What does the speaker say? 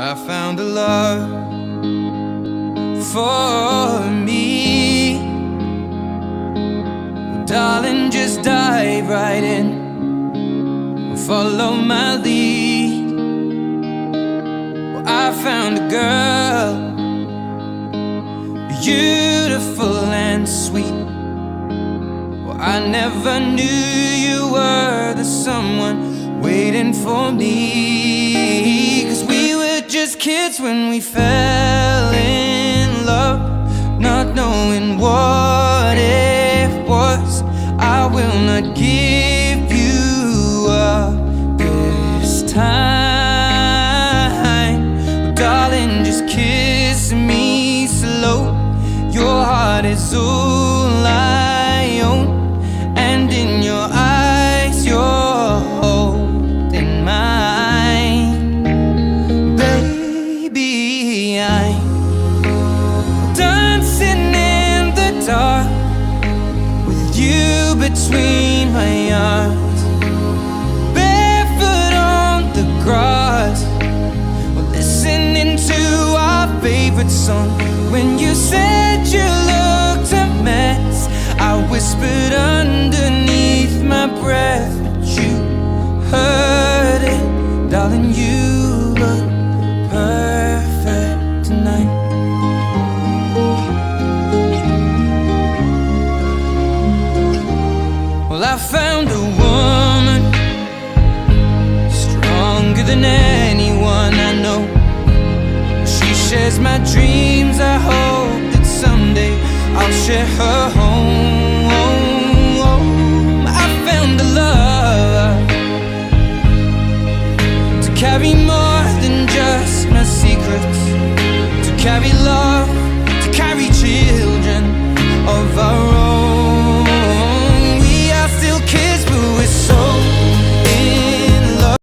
I found a love for me. Well, darling, just dive right in and follow my lead. Well, I found a girl, beautiful and sweet. Well, I never knew you were the someone waiting for me. 'Cause we were just kids when we fell in love, not knowing what it was. I will not give you up this time. Darling, just kiss me slow. Your heart is all I own, and in your eyes you're holding mine. Baby, I'm dancing in the dark with you between my arms, barefoot on the grass. We're listening to our favorite song. When you said you looked a mess, I whispered underneath my breath, but you heard it. Darling, you look perfect tonight. Well, I found a woman stronger than anyone I know. She shares my dreams. I hope that someday I'll share her home. I found a love to carry more